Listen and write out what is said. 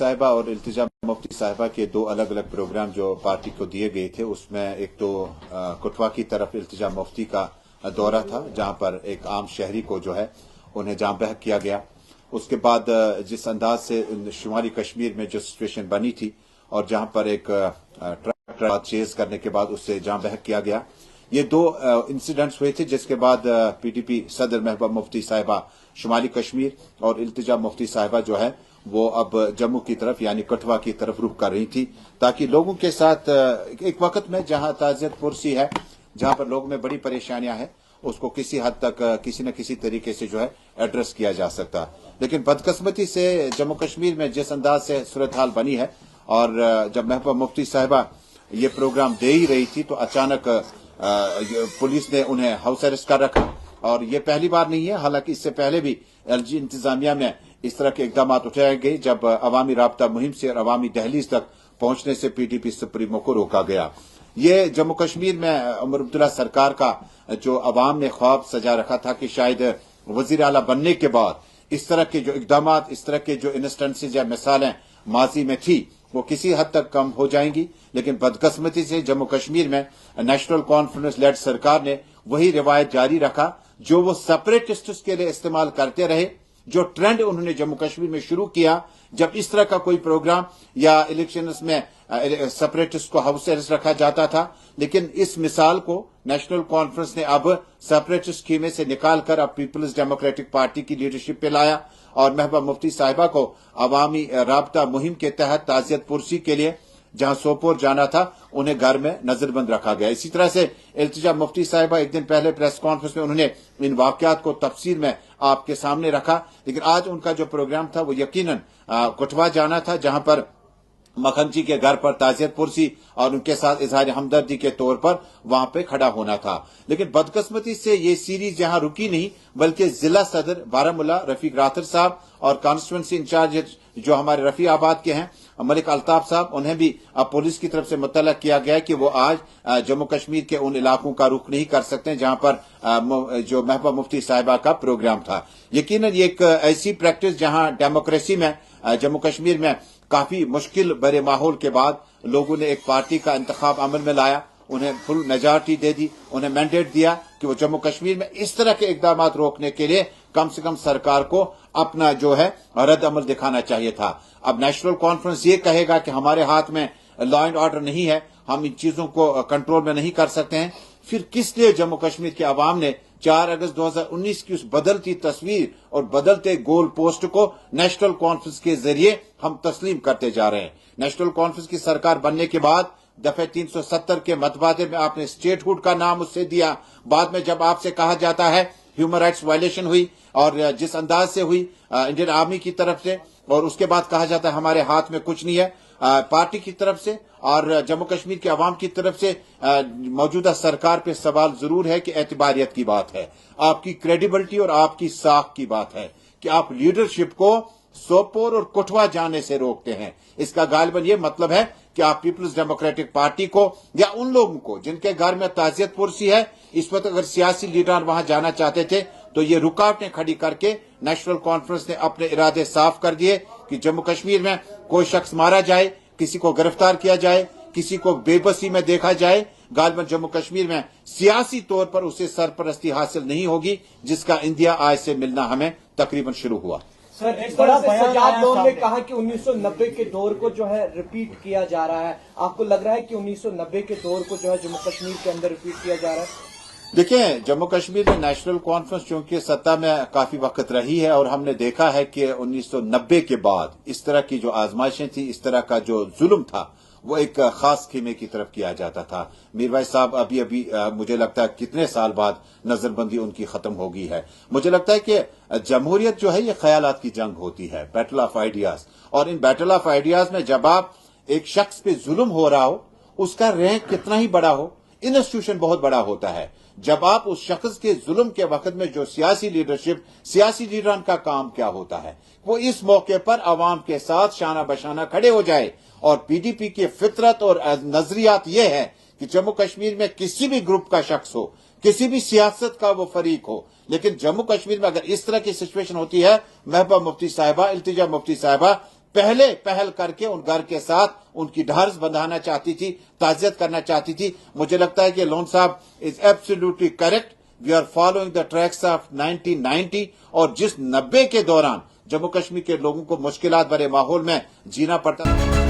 साहिबा और इल्तिजा मुफ्ती साहिबा के दो अलग अलग प्रोग्राम जो पार्टी को दिए गए थे, उसमें एक तो कठुआ की तरफ इल्तिजा मुफ्ती का दौरा था, जहां पर एक आम शहरी को जो है उन्हें जाम बहक किया गया। उसके बाद जिस अंदाज से शुमाली कश्मीर में जो सिचुएशन बनी थी और जहां पर एक ट्रक चेज करने के बाद उससे जाम बहक किया गया, ये दो इंसिडेंट्स हुए थे, जिसके बाद पीडीपी सदर महबूबा मुफ्ती साहिबा शुमाली कश्मीर और इल्तिजा मुफ्ती साहिबा जो है वो अब जम्मू की तरफ यानी कठुआ की तरफ रुख कर रही थी, ताकि लोगों के साथ एक वक्त में जहां ताजियत पुरसी है, जहां पर लोगों में बड़ी परेशानियां हैं, उसको किसी हद तक किसी न किसी तरीके से जो है एड्रेस किया जा सकता। लेकिन बदकिस्मती से जम्मू कश्मीर में जिस अंदाज से सूरत हाल बनी है, और जब महबूबा मुफ्ती साहिबा ये प्रोग्राम दे ही रही थी तो अचानक पुलिस ने उन्हें हाउस अरेस्ट कर रखा। और ये पहली बार नहीं है, हालांकि इससे पहले भी एलजी इंतजामिया में इस तरह के इकदाम उठाए गए, जब अवामी राब्ता मुहिम से और अवामी दहलीज तक पहुंचने से पीडीपी सुप्रीमो को रोका गया। ये जम्मू कश्मीर में उमर अब्दुल्ला सरकार का जो अवाम ने ख्वाब सजा रखा था कि शायद वजीर आला बनने के बाद इस तरह के जो इकदाम, इस तरह के जो इंस्टेंसेज या मिसालें माजी में थी, वो किसी हद तक कम हो जाएंगी। लेकिन बदकिस्मती से जम्मू कश्मीर में नेशनल कॉन्फ्रेंस लेड सरकार ने वही रिवायत जारी रखा जो वो सेपरेटिस्ट्स के लिए इस्तेमाल करते रहे, जो ट्रेंड उन्होंने जम्मू कश्मीर में शुरू किया। जब इस तरह का कोई प्रोग्राम या इलेक्शंस में सेपरेटिस्ट को हाउस अरेस्ट रखा जाता था, लेकिन इस मिसाल को नेशनल कॉन्फ्रेंस ने अब सेपरेटिस्ट खेमे से निकालकर अब पीपल्स डेमोक्रेटिक पार्टी की लीडरशिप पे लाया और महबूबा मुफ्ती साहिबा को अवामी राब्ता मुहिम के तहत ताजियत पुरसी के लिए जहां सोपोर जाना था, उन्हें घर में नजरबंद रखा गया। इसी तरह से इल्तिजा मुफ्ती साहिबा एक दिन पहले प्रेस कॉन्फ्रेंस में उन्होंने इन वाकयात को तफसील में आपके सामने रखा, लेकिन आज उनका जो प्रोग्राम था वो यकीनन कठुआ जाना था, जहां पर मखन जी के घर पर ताजियत पुरसी और उनके साथ इजहार हमदर्दी के तौर पर वहां पे खड़ा होना था। लेकिन बदकिस्मती से ये सीरीज यहां रुकी नहीं, बल्कि जिला सदर बारामूला रफीक राथर साहब और कॉन्स्टिट्यूंसी इंचार्ज जो हमारे रफी आबाद के हैं मलिक अल्ताफ साहब, उन्हें भी अब पुलिस की तरफ से मुतल्लक किया गया कि वो आज जम्मू कश्मीर के उन इलाकों का रुख नहीं कर सकते जहां पर जो महबूबा मुफ्ती साहिबा का प्रोग्राम था। यकीनन ये एक ऐसी प्रैक्टिस जहां डेमोक्रेसी में जम्मू कश्मीर में काफी मुश्किल भरे माहौल के बाद लोगों ने एक पार्टी का इंतखाब अमल में लाया, उन्हें फुल मेजॉरिटी दे दी, उन्हें मैंडेट दिया कि वो जम्मू कश्मीर में इस तरह के इकदाम रोकने के लिए कम से कम सरकार को अपना जो है रद्द अमल दिखाना चाहिए था। अब नेशनल कॉन्फ्रेंस ये कहेगा कि हमारे हाथ में लॉ एंड ऑर्डर नहीं है, हम इन चीजों को कंट्रोल में नहीं कर सकते हैं, फिर किस लिए जम्मू कश्मीर के अवाम ने 4 अगस्त 2019 की उस बदलती तस्वीर और बदलते गोल पोस्ट को नेशनल कॉन्फ्रेंस के जरिए हम तस्लीम करते जा रहे हैं। नेशनल कॉन्फ्रेंस की सरकार बनने के बाद दफे 370 के मतबादे में आपने स्टेटहुड का नाम उससे दिया, बाद में जब आपसे कहा जाता है ह्यूमन राइट्स वायलेशन हुई और जिस अंदाज से हुई इंडियन आर्मी की तरफ से, और उसके बाद कहा जाता है हमारे हाथ में कुछ नहीं है, पार्टी की तरफ से और जम्मू कश्मीर के अवाम की तरफ से मौजूदा सरकार पे सवाल जरूर है कि एतबारियत की बात है, आपकी क्रेडिबिलिटी और आपकी साख की बात है कि आप लीडरशिप को सोपोर और कठुआ जाने से रोकते हैं। इसका गालिबन ये मतलब है कि आप पीपल्स डेमोक्रेटिक पार्टी को या उन लोगों को जिनके घर में ताजियत पुरसी है, इस वक्त अगर सियासी लीडर वहां जाना चाहते थे तो ये रुकावटें खड़ी करके नेशनल कॉन्फ्रेंस ने अपने इरादे साफ कर दिए कि जम्मू कश्मीर में कोई शख्स मारा जाए, किसी को गिरफ्तार किया जाए, किसी को बेबसी में देखा जाए, गालिबन जम्मू कश्मीर में सियासी तौर पर उसे सरपरस्ती हासिल नहीं होगी, जिसका इंदिया आज से मिलना हमें तकरीबन शुरू हुआ। सर, इस तरह से सजाद लोन ने कहा कि 1990 के दौर को जो है रिपीट किया जा रहा है, आपको लग रहा है कि 1990 के दौर को जो है जम्मू कश्मीर के अंदर रिपीट किया जा रहा है? देखिए, जम्मू कश्मीर में नेशनल कॉन्फ्रेंस चूंकि सत्ता में काफी वक्त रही है और हमने देखा है कि 1990 के बाद इस तरह की जो आजमाइशें थी, इस तरह का जो जुल्म था, वो एक खास खेमे की तरफ किया जाता था। मीरवाइज साहब अभी मुझे लगता है कितने साल बाद नजरबंदी उनकी खत्म हो गई है। मुझे लगता है कि जमहूरियत जो है ये ख्यालात की जंग होती है, बैटल ऑफ आइडियाज, और इन बैटल ऑफ आइडियाज में जब आप एक शख्स पे जुल्म हो रहा हो, उसका रैंक कितना ही बड़ा हो, इंस्टीट्यूशन बहुत बड़ा होता है। जब आप उस शख्स के जुल्म के वक्त में जो सियासी लीडरशिप, सियासी लीडरान का काम क्या होता है, वो इस मौके पर अवाम के साथ शाना बशाना खड़े हो जाए। और पीडीपी की फितरत और नजरियात ये है कि जम्मू कश्मीर में किसी भी ग्रुप का शख्स हो, किसी भी सियासत का वो फरीक हो, लेकिन जम्मू कश्मीर में अगर इस तरह की सिचुएशन होती है, महबूबा मुफ्ती साहिबा, इल्तिजा मुफ्ती साहिबा پہلے پہل کر کے ان گھر کے ساتھ ان کی ڈھارس بندھانا چاہتی تھی, تعزیت کرنا چاہتی تھی. مجھے لگتا ہے کہ لون صاحب is absolutely correct. We are following the tracks of 1990, اور جس 90 کے دوران جموں کشمیر کے لوگوں کو مشکلات بھرے ماحول میں جینا پڑتا.